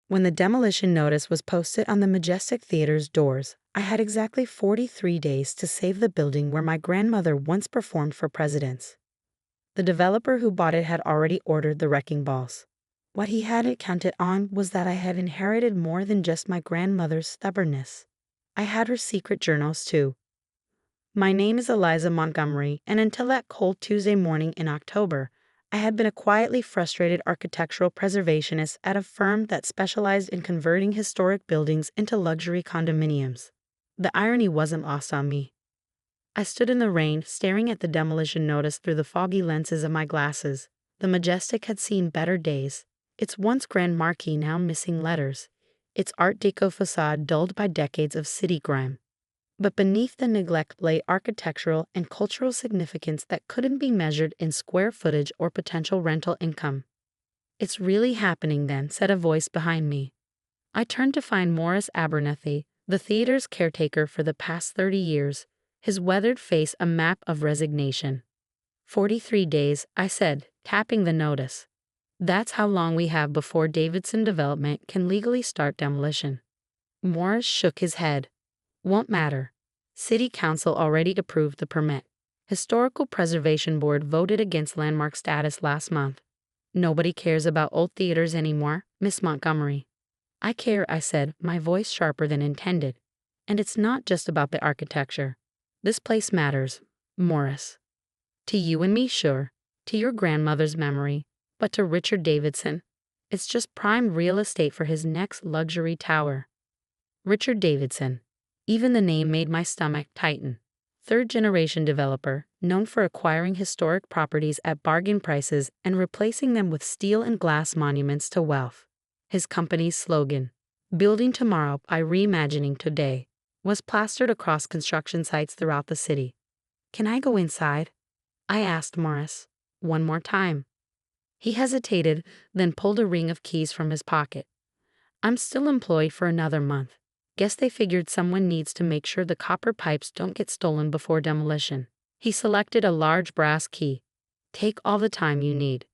When the demolition notice was posted on the Majestic Theater's doors, I had exactly 43 days to save the building where my grandmother once performed for presidents. The developer who bought it had already ordered the wrecking balls. What he hadn't counted on was that I had inherited more than just my grandmother's stubbornness. I had her secret journals too. My name is Eliza Montgomery, and until that cold Tuesday morning in October, I had been a quietly frustrated architectural preservationist at a firm that specialized in converting historic buildings into luxury condominiums. The irony wasn't lost on me. I stood in the rain, staring at the demolition notice through the foggy lenses of my glasses. The Majestic had seen better days. Its once grand marquee now missing letters, its Art Deco facade dulled by decades of city grime. But beneath the neglect lay architectural and cultural significance that couldn't be measured in square footage or potential rental income. "It's really happening then," said a voice behind me. I turned to find Morris Abernethy, the theater's caretaker for the past 30 years, his weathered face a map of resignation. 43 days, I said, tapping the notice. "That's how long we have before Davidson Development can legally start demolition." Morris shook his head. "Won't matter. City Council already approved the permit. Historical Preservation Board voted against landmark status last month. Nobody cares about old theaters anymore, Miss Montgomery." "I care," I said, my voice sharper than intended. "And it's not just about the architecture. This place matters, Morris. To you and me, sure. To your grandmother's memory. But to Richard Davidson, it's just prime real estate for his next luxury tower." Richard Davidson. Even the name made my stomach tighten. Third-generation developer, known for acquiring historic properties at bargain prices and replacing them with steel and glass monuments to wealth. His company's slogan, "Building tomorrow by reimagining today," was plastered across construction sites throughout the city. "Can I go inside?" I asked Morris. One more time. He hesitated, then pulled a ring of keys from his pocket. "I'm still employed for another month. Guess they figured someone needs to make sure the copper pipes don't get stolen before demolition." He selected a large brass key. "Take all the time you need."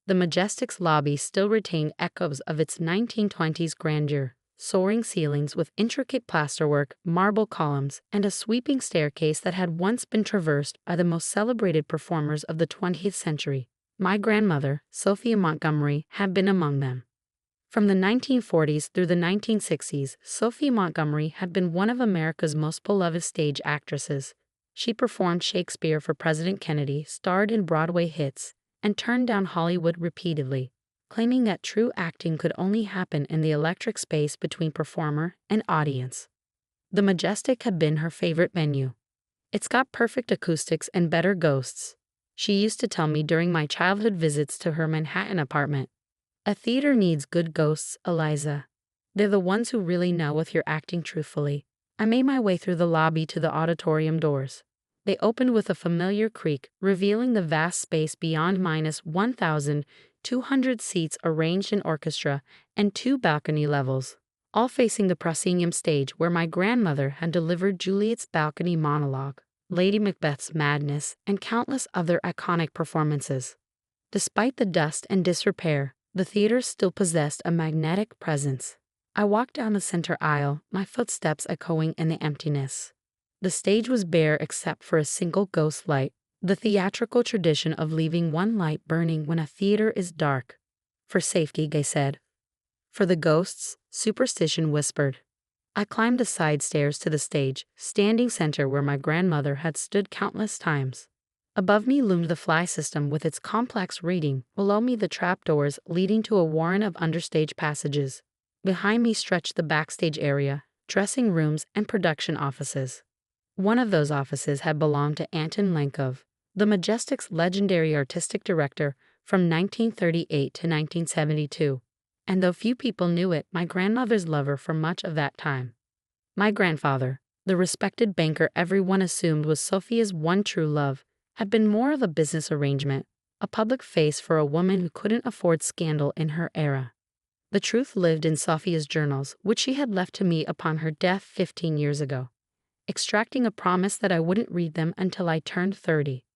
The Majestic's lobby still retained echoes of its 1920s grandeur, soaring ceilings with intricate plasterwork, marble columns, and a sweeping staircase that had once been traversed by the most celebrated performers of the 20th century. My grandmother, Sophia Montgomery, had been among them. From the 1940s through the 1960s, Sophia Montgomery had been one of America's most beloved stage actresses. She performed Shakespeare for President Kennedy, starred in Broadway hits, and turned down Hollywood repeatedly, claiming that true acting could only happen in the electric space between performer and audience. The Majestic had been her favorite venue. "It's got perfect acoustics and better ghosts," she used to tell me during my childhood visits to her Manhattan apartment. "A theater needs good ghosts, Eliza. They're the ones who really know if you're acting truthfully." I made my way through the lobby to the auditorium doors. They opened with a familiar creak, revealing the vast space beyond -1,200 seats arranged in orchestra and 2 balcony levels, all facing the proscenium stage where my grandmother had delivered Juliet's balcony monologue, Lady Macbeth's Madness, and countless other iconic performances. Despite the dust and disrepair, the theater still possessed a magnetic presence. I walked down the center aisle, my footsteps echoing in the emptiness. The stage was bare except for a single ghost light, the theatrical tradition of leaving one light burning when a theater is dark. "For safety," they said. For the ghosts, superstition whispered. I climbed the side stairs to the stage, standing center where my grandmother had stood countless times. Above me loomed the fly system with its complex reading, below me the trapdoors leading to a warren of understage passages. Behind me stretched the backstage area, dressing rooms, and production offices. One of those offices had belonged to Anton Lenkov, the Majestic's legendary artistic director from 1938 to 1972. And though few people knew it, my grandmother's lover for much of that time. My grandfather, the respected banker everyone assumed was Sophia's one true love, had been more of a business arrangement, a public face for a woman who couldn't afford scandal in her era. The truth lived in Sophia's journals, which she had left to me upon her death 15 years ago, extracting a promise that I wouldn't read them until I turned 30.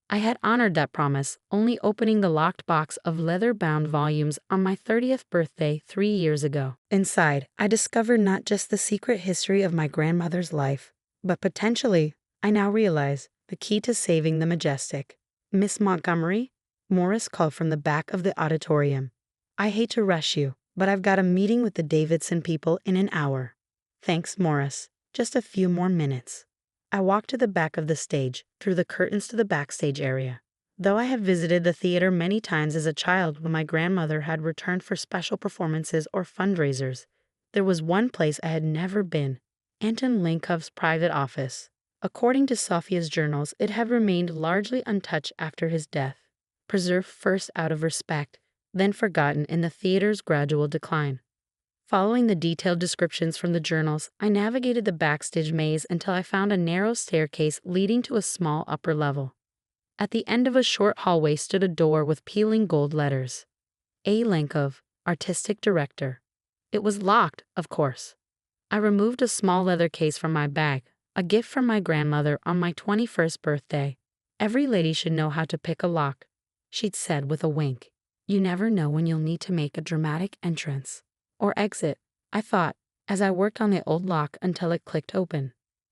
I had honored that promise, only opening the locked box of leather-bound volumes on my 30th birthday 3 years ago. Inside, I discovered not just the secret history of my grandmother's life, but potentially, I now realize, the key to saving the Majestic. Miss Montgomery? Morris called from the back of the auditorium. I hate to rush you, but I've got a meeting with the Davidson people in an hour. Thanks, Morris. Just a few more minutes. I walked to the back of the stage, through the curtains to the backstage area. Though I have visited the theater many times as a child when my grandmother had returned for special performances or fundraisers, there was one place I had never been: Anton Linkov's private office. According to Sophia's journals, it had remained largely untouched after his death, preserved first out of respect, then forgotten in the theater's gradual decline. Following the detailed descriptions from the journals, I navigated the backstage maze until I found a narrow staircase leading to a small upper level. At the end of a short hallway stood a door with peeling gold letters. A. Linkov, Artistic Director. It was locked, of course. I removed a small leather case from my bag, a gift from my grandmother on my 21st birthday. Every lady should know how to pick a lock, she'd said with a wink. You never know when you'll need to make a dramatic entrance. Or exit, I thought, as I worked on the old lock until it clicked open.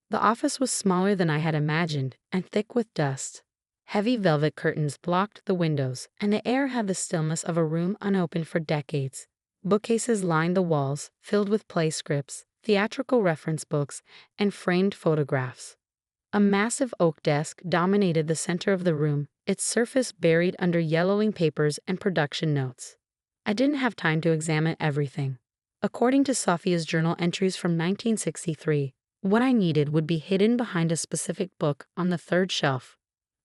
The office was smaller than I had imagined and thick with dust. Heavy velvet curtains blocked the windows, and the air had the stillness of a room unopened for decades. Bookcases lined the walls, filled with play scripts, theatrical reference books, and framed photographs. A massive oak desk dominated the center of the room, its surface buried under yellowing papers and production notes. I didn't have time to examine everything. According to Sophia's journal entries from 1963, what I needed would be hidden behind a specific book on the third shelf,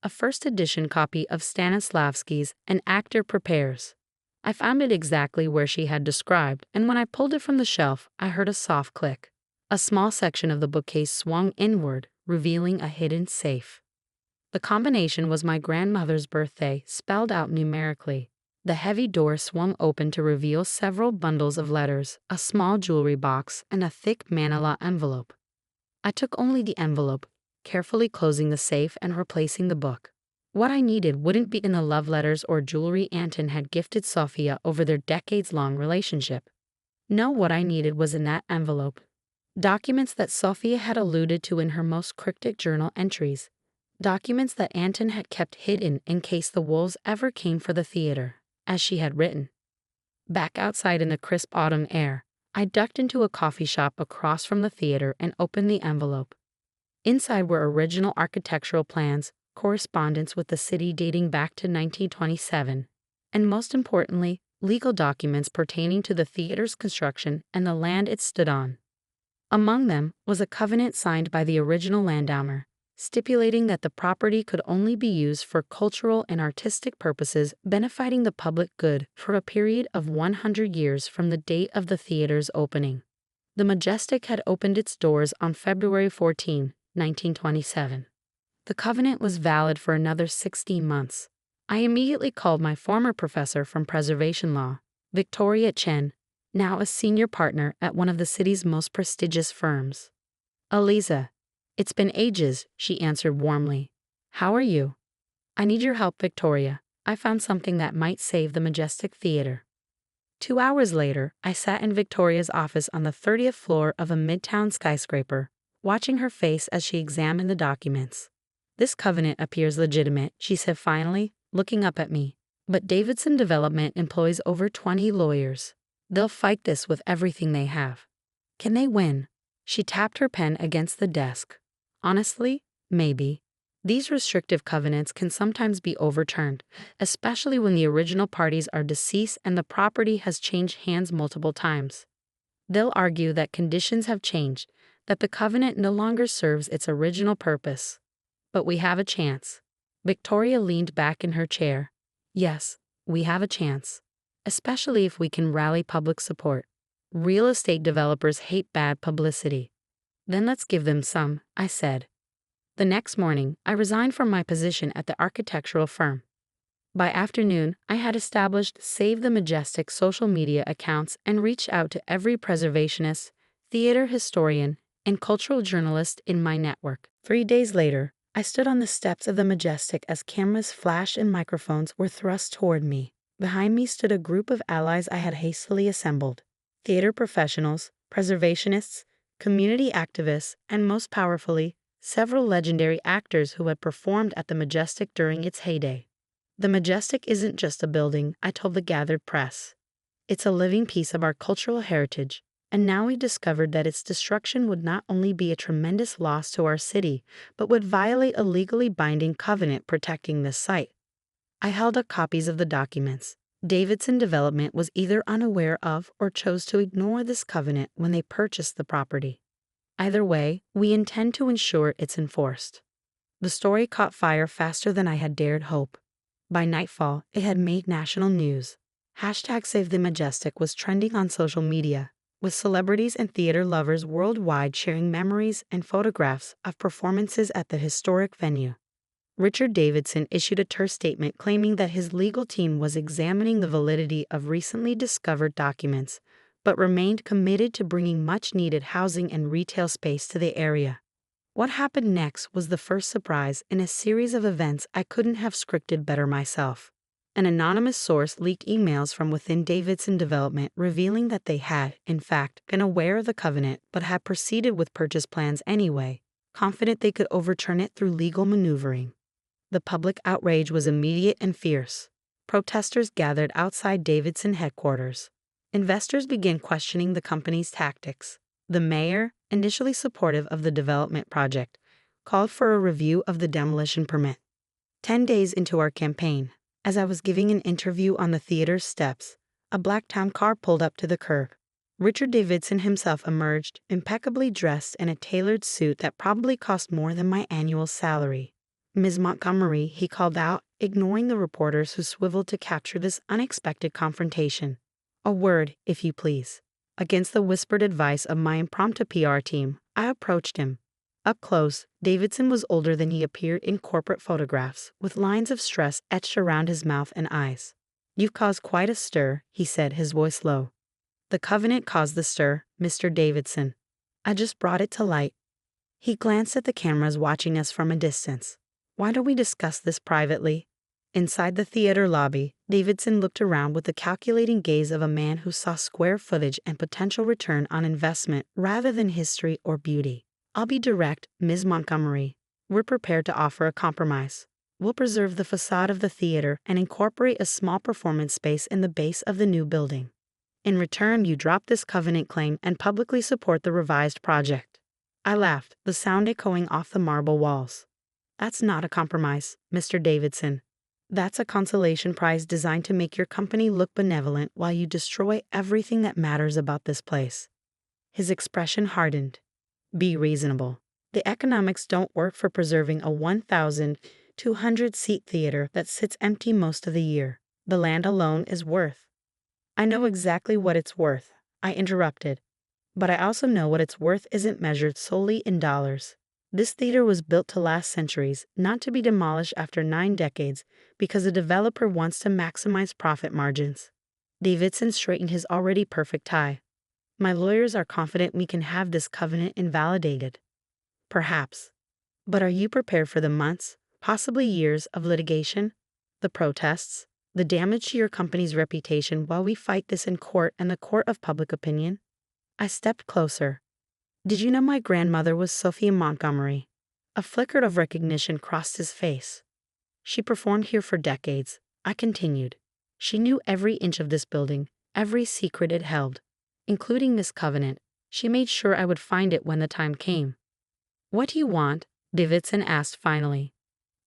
a first edition copy of Stanislavski's An Actor Prepares. I found it exactly where she had described, and when I pulled it from the shelf, I heard a soft click. A small section of the bookcase swung inward, revealing a hidden safe. The combination was my grandmother's birthday, spelled out numerically. The heavy door swung open to reveal several bundles of letters, a small jewelry box, and a thick manila envelope. I took only the envelope, carefully closing the safe and replacing the book. What I needed wouldn't be in the love letters or jewelry Anton had gifted Sophia over their decades-long relationship. No, what I needed was in that envelope. Documents that Sophia had alluded to in her most cryptic journal entries. Documents that Anton had kept hidden in case the wolves ever came for the theater, as she had written. Back outside in the crisp autumn air, I ducked into a coffee shop across from the theater and opened the envelope. Inside were original architectural plans, correspondence with the city dating back to 1927, and most importantly, legal documents pertaining to the theater's construction and the land it stood on. Among them was a covenant signed by the original landowner, stipulating that the property could only be used for cultural and artistic purposes benefiting the public good for a period of 100 years from the date of the theater's opening. The Majestic had opened its doors on February 14, 1927. The covenant was valid for another 16 months. I immediately called my former professor from preservation law, Victoria Chen, now a senior partner at one of the city's most prestigious firms. Eliza, it's been ages, she answered warmly. How are you? I need your help, Victoria. I found something that might save the Majestic Theater. 2 hours later, I sat in Victoria's office on the 30th floor of a midtown skyscraper, watching her face as she examined the documents. This covenant appears legitimate, she said finally, looking up at me. But Davidson Development employs over 20 lawyers. They'll fight this with everything they have. Can they win? She tapped her pen against the desk. Honestly, maybe. These restrictive covenants can sometimes be overturned, especially when the original parties are deceased and the property has changed hands multiple times. They'll argue that conditions have changed, that the covenant no longer serves its original purpose. But we have a chance. Victoria leaned back in her chair. Yes, we have a chance. Especially if we can rally public support. Real estate developers hate bad publicity. Then let's give them some, I said. The next morning, I resigned from my position at the architectural firm. By afternoon, I had established Save the Majestic social media accounts and reached out to every preservationist, theater historian, and cultural journalist in my network. 3 days later, I stood on the steps of the Majestic as cameras flashed and microphones were thrust toward me. Behind me stood a group of allies I had hastily assembled: theater professionals, preservationists, community activists, and most powerfully, several legendary actors who had performed at the Majestic during its heyday. The Majestic isn't just a building, I told the gathered press. It's a living piece of our cultural heritage, and now we discovered that its destruction would not only be a tremendous loss to our city, but would violate a legally binding covenant protecting this site. I held up copies of the documents. Davidson Development was either unaware of or chose to ignore this covenant when they purchased the property. Either way, we intend to ensure it's enforced. The story caught fire faster than I had dared hope. By nightfall, it had made national news. #SaveTheMajestic was trending on social media, with celebrities and theater lovers worldwide sharing memories and photographs of performances at the historic venue. Richard Davidson issued a terse statement claiming that his legal team was examining the validity of recently discovered documents, but remained committed to bringing much-needed housing and retail space to the area. What happened next was the first surprise in a series of events I couldn't have scripted better myself. An anonymous source leaked emails from within Davidson Development revealing that they had, in fact, been aware of the covenant but had proceeded with purchase plans anyway, confident they could overturn it through legal maneuvering. The public outrage was immediate and fierce. Protesters gathered outside Davidson headquarters. Investors began questioning the company's tactics. The mayor, initially supportive of the development project, called for a review of the demolition permit. 10 days into our campaign, as I was giving an interview on the theater's steps, a black town car pulled up to the curb. Richard Davidson himself emerged, impeccably dressed in a tailored suit that probably cost more than my annual salary. "Ms. Montgomery," he called out, ignoring the reporters who swiveled to capture this unexpected confrontation. "A word, if you please." Against the whispered advice of my impromptu PR team, I approached him. Up close, Davidson was older than he appeared in corporate photographs, with lines of stress etched around his mouth and eyes. "You've caused quite a stir," he said, his voice low. "The covenant caused the stir, Mr. Davidson. I just brought it to light." He glanced at the cameras watching us from a distance. "Why don't we discuss this privately?" Inside the theater lobby, Davidson looked around with the calculating gaze of a man who saw square footage and potential return on investment rather than history or beauty. "I'll be direct, Ms. Montgomery. We're prepared to offer a compromise. We'll preserve the facade of the theater and incorporate a small performance space in the base of the new building. In return, you drop this covenant claim and publicly support the revised project." I laughed, the sound echoing off the marble walls. "That's not a compromise, Mr. Davidson. That's a consolation prize designed to make your company look benevolent while you destroy everything that matters about this place." His expression hardened. "Be reasonable. The economics don't work for preserving a 1,200-seat theater that sits empty most of the year. The land alone is worth—" "I know exactly what it's worth," I interrupted. "But I also know what it's worth isn't measured solely in dollars. This theater was built to last centuries, not to be demolished after 9 decades because a developer wants to maximize profit margins." Davidson straightened his already perfect tie. "My lawyers are confident we can have this covenant invalidated." "Perhaps. But are you prepared for the months, possibly years, of litigation? The protests? The damage to your company's reputation while we fight this in court and the court of public opinion?" I stepped closer. "Did you know my grandmother was Sophia Montgomery?" A flicker of recognition crossed his face. "She performed here for decades," I continued. "She knew every inch of this building, every secret it held, including this covenant. She made sure I would find it when the time came." "What do you want?" Davidson asked finally.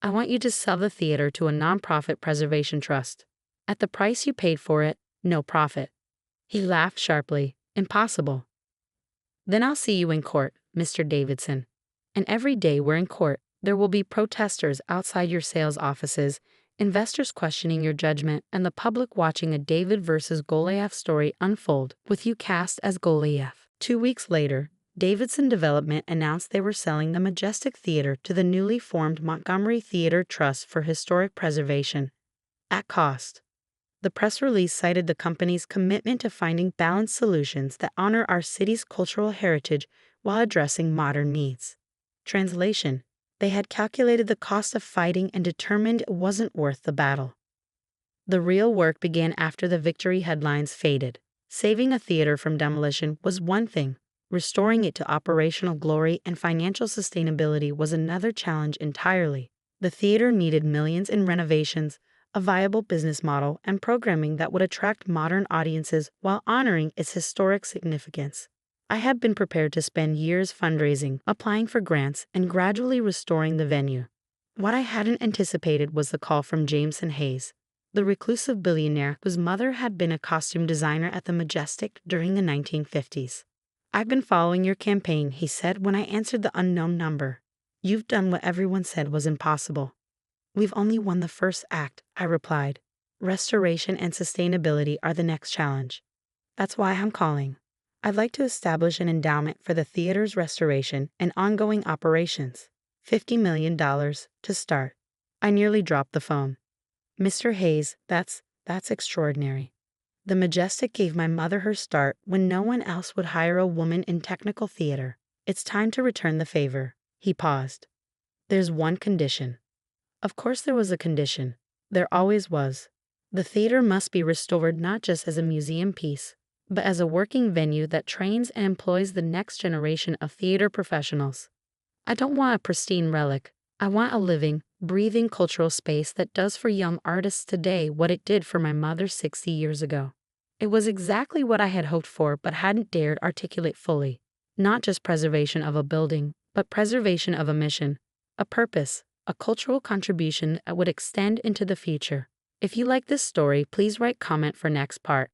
"I want you to sell the theater to a nonprofit preservation trust. At the price you paid for it, no profit." He laughed sharply. "Impossible." "Then I'll see you in court, Mr. Davidson. And every day we're in court, there will be protesters outside your sales offices, investors questioning your judgment, and the public watching a David versus Goliath story unfold, with you cast as Goliath." 2 weeks later, Davidson Development announced they were selling the Majestic Theater to the newly formed Montgomery Theater Trust for Historic Preservation, at cost. The press release cited the company's commitment to finding balanced solutions that honor our city's cultural heritage while addressing modern needs. Translation: They had calculated the cost of fighting and determined it wasn't worth the battle. The real work began after the victory headlines faded. Saving a theater from demolition was one thing. Restoring it to operational glory and financial sustainability was another challenge entirely. The theater needed millions in renovations, a viable business model, and programming that would attract modern audiences while honoring its historic significance. I had been prepared to spend years fundraising, applying for grants, and gradually restoring the venue. What I hadn't anticipated was the call from Jameson Hayes, the reclusive billionaire whose mother had been a costume designer at the Majestic during the 1950s. "I've been following your campaign," he said when I answered the unknown number. "You've done what everyone said was impossible." "We've only won the first act," I replied. "Restoration and sustainability are the next challenge. That's why I'm calling. I'd like to establish an endowment for the theater's restoration and ongoing operations. $50 million to start." I nearly dropped the phone. "Mr. Hayes, that's extraordinary. The Majestic gave my mother her start when no one else would hire a woman in technical theater. It's time to return the favor." He paused. "There's one condition." Of course there was a condition. There always was. The theater must be restored not just as a museum piece, but as a working venue that trains and employs the next generation of theater professionals. I don't want a pristine relic. I want a living, breathing cultural space that does for young artists today what it did for my mother 60 years ago. It was exactly what I had hoped for but hadn't dared articulate fully. Not just preservation of a building, but preservation of a mission, a purpose, a cultural contribution that would extend into the future. If you like this story, please write comment for next part.